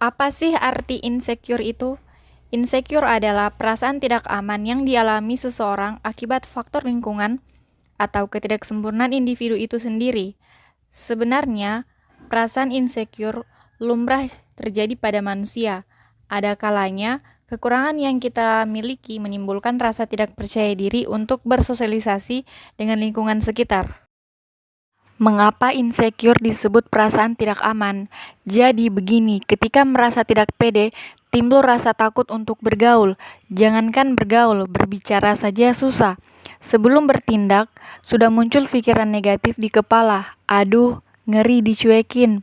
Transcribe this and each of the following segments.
Apa sih arti insecure itu? Insecure adalah perasaan tidak aman yang dialami seseorang akibat faktor lingkungan atau ketidaksempurnaan individu itu sendiri. Sebenarnya, perasaan insecure lumrah terjadi pada manusia. Ada kalanya, kekurangan yang kita miliki menimbulkan rasa tidak percaya diri untuk bersosialisasi dengan lingkungan sekitar. Mengapa insecure disebut perasaan tidak aman? Jadi begini, ketika merasa tidak pede, timbul rasa takut untuk bergaul. Jangankan bergaul, berbicara saja susah. Sebelum bertindak, sudah muncul pikiran negatif di kepala. Aduh, ngeri dicuekin.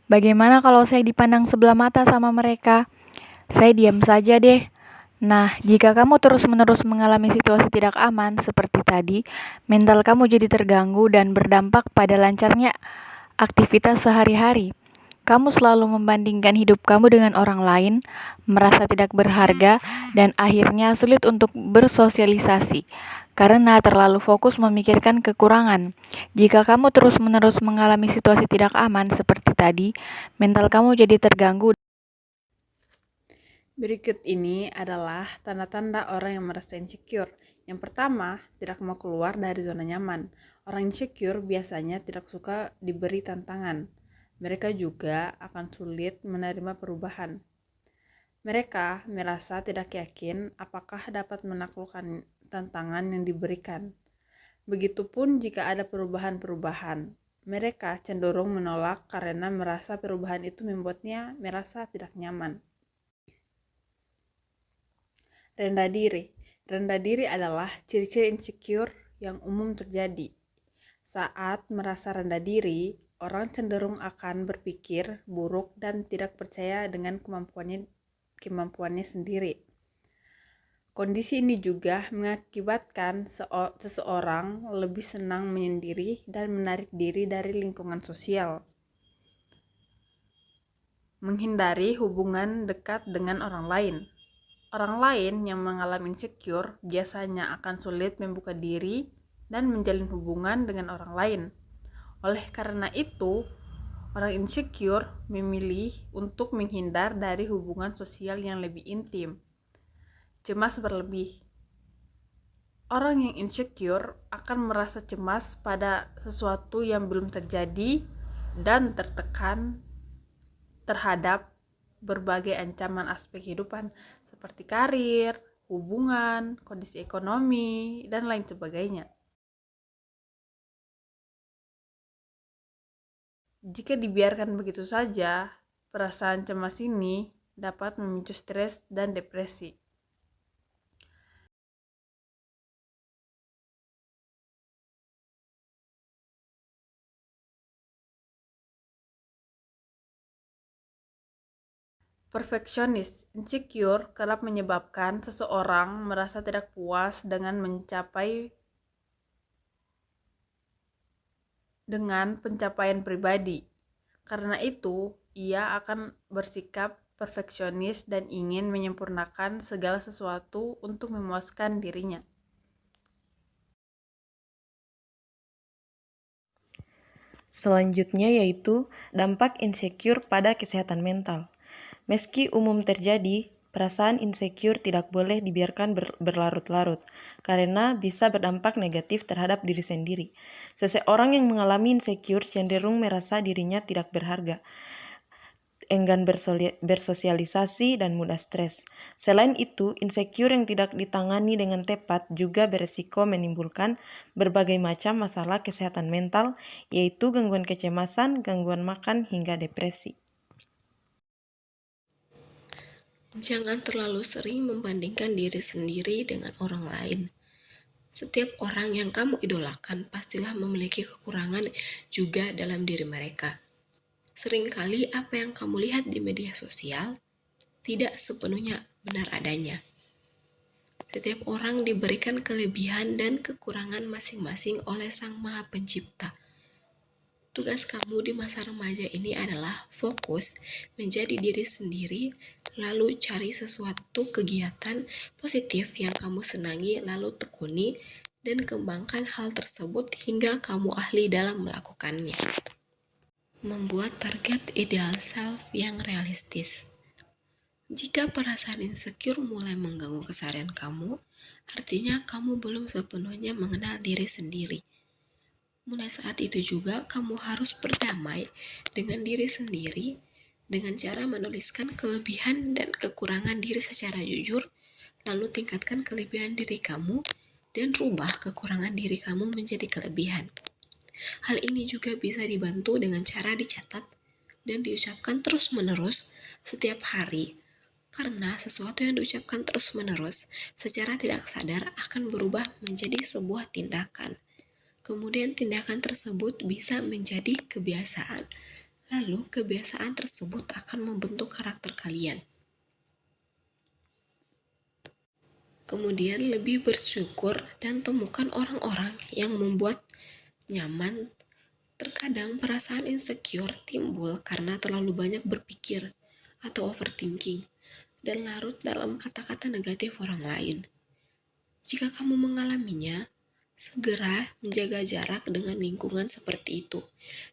Bagaimana kalau saya dipandang sebelah mata sama mereka? Saya diam saja deh. Nah, jika kamu terus-menerus mengalami situasi tidak aman seperti tadi, mental kamu jadi terganggu dan berdampak pada lancarnya aktivitas sehari-hari. Kamu selalu membandingkan hidup kamu dengan orang lain, merasa tidak berharga, dan akhirnya sulit untuk bersosialisasi karena terlalu fokus memikirkan kekurangan. Jika kamu terus-menerus mengalami situasi tidak aman seperti tadi, mental kamu jadi terganggu. Berikut ini adalah tanda-tanda orang yang merasa insecure. Yang pertama, tidak mau keluar dari zona nyaman. Orang insecure biasanya tidak suka diberi tantangan. Mereka juga akan sulit menerima perubahan. Mereka merasa tidak yakin apakah dapat menaklukkan tantangan yang diberikan. Begitupun jika ada perubahan-perubahan. Mereka cenderung menolak karena merasa perubahan itu membuatnya merasa tidak nyaman. Rendah diri. Rendah diri adalah ciri-ciri insecure yang umum terjadi. Saat merasa rendah diri, orang cenderung akan berpikir buruk dan tidak percaya dengan kemampuannya sendiri. Kondisi ini juga mengakibatkan seseorang lebih senang menyendiri dan menarik diri dari lingkungan sosial. Menghindari hubungan dekat dengan orang lain. Orang lain yang mengalami insecure biasanya akan sulit membuka diri dan menjalin hubungan dengan orang lain. Oleh karena itu, orang insecure memilih untuk menghindar dari hubungan sosial yang lebih intim. Cemas berlebih. Orang yang insecure akan merasa cemas pada sesuatu yang belum terjadi dan tertekan terhadap berbagai ancaman aspek kehidupan seperti karir, hubungan, kondisi ekonomi, dan lain sebagainya. Jika dibiarkan begitu saja, perasaan cemas ini dapat memicu stres dan depresi. Perfeksionis, insecure kerap menyebabkan seseorang merasa tidak puas dengan pencapaian pribadi. Karena itu, ia akan bersikap perfeksionis dan ingin menyempurnakan segala sesuatu untuk memuaskan dirinya. Selanjutnya yaitu dampak insecure pada kesehatan mental. Meski umum terjadi, perasaan insecure tidak boleh dibiarkan berlarut-larut karena bisa berdampak negatif terhadap diri sendiri. Seseorang yang mengalami insecure cenderung merasa dirinya tidak berharga, enggan bersosialisasi, dan mudah stres. Selain itu, insecure yang tidak ditangani dengan tepat juga beresiko menimbulkan berbagai macam masalah kesehatan mental, yaitu gangguan kecemasan, gangguan makan, hingga depresi. Jangan terlalu sering membandingkan diri sendiri dengan orang lain. Setiap orang yang kamu idolakan pastilah memiliki kekurangan juga dalam diri mereka. Seringkali apa yang kamu lihat di media sosial tidak sepenuhnya benar adanya. Setiap orang diberikan kelebihan dan kekurangan masing-masing oleh Sang Maha Pencipta. Tugas kamu di masa remaja ini adalah fokus menjadi diri sendiri, lalu cari sesuatu kegiatan positif yang kamu senangi, lalu tekuni dan kembangkan hal tersebut hingga kamu ahli dalam melakukannya. Membuat target ideal self yang realistis. Jika perasaan insecure mulai mengganggu keseharian kamu, artinya kamu belum sepenuhnya mengenal diri sendiri. Mulai saat itu juga kamu harus berdamai dengan diri sendiri dengan cara menuliskan kelebihan dan kekurangan diri secara jujur, lalu tingkatkan kelebihan diri kamu dan rubah kekurangan diri kamu menjadi kelebihan. Hal ini juga bisa dibantu dengan cara dicatat dan diucapkan terus-menerus setiap hari, karena sesuatu yang diucapkan terus-menerus secara tidak sadar akan berubah menjadi sebuah tindakan. Kemudian tindakan tersebut bisa menjadi kebiasaan, lalu kebiasaan tersebut akan membentuk karakter kalian. Kemudian lebih bersyukur dan temukan orang-orang yang membuat nyaman. Terkadang perasaan insecure timbul karena terlalu banyak berpikir atau overthinking dan larut dalam kata-kata negatif orang lain. Jika kamu mengalaminya, segera menjaga jarak dengan lingkungan seperti itu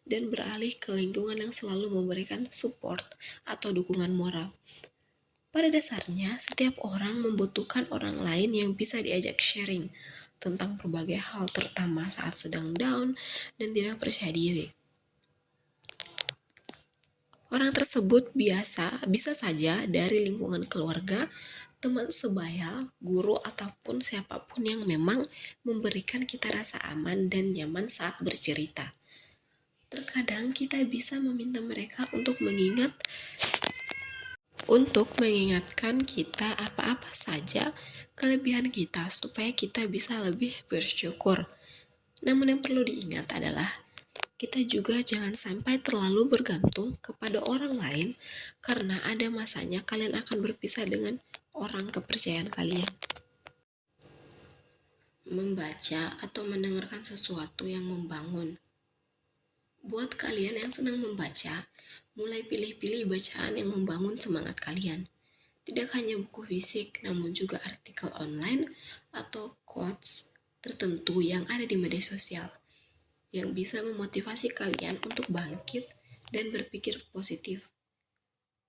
dan beralih ke lingkungan yang selalu memberikan support atau dukungan moral. Pada dasarnya, setiap orang membutuhkan orang lain yang bisa diajak sharing tentang berbagai hal, terutama saat sedang down dan tidak percaya diri. Orang tersebut bisa saja dari lingkungan keluarga, teman sebaya, guru, ataupun siapapun yang memang memberikan kita rasa aman dan nyaman saat bercerita. Terkadang kita bisa meminta mereka untuk mengingatkan kita apa-apa saja kelebihan kita supaya kita bisa lebih bersyukur. Namun yang perlu diingat adalah kita juga jangan sampai terlalu bergantung kepada orang lain, karena ada masanya kalian akan berpisah dengan orang kepercayaan kalian. Membaca atau mendengarkan sesuatu yang membangun. Buat kalian yang senang membaca, mulai pilih-pilih bacaan yang membangun semangat kalian. Tidak hanya buku fisik, namun juga artikel online atau quotes tertentu yang ada di media sosial, yang bisa memotivasi kalian untuk bangkit dan berpikir positif.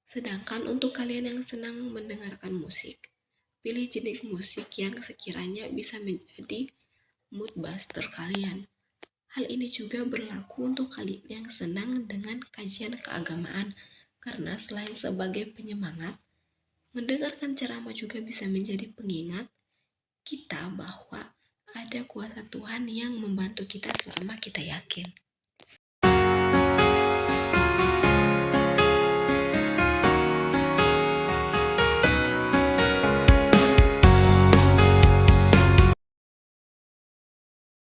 Sedangkan untuk kalian yang senang mendengarkan musik, pilih jenis musik yang sekiranya bisa menjadi mood booster kalian. Hal ini juga berlaku untuk kalian yang senang dengan kajian keagamaan, karena selain sebagai penyemangat, mendengarkan ceramah juga bisa menjadi pengingat kita bahwa ada kuasa Tuhan yang membantu kita selama kita yakin.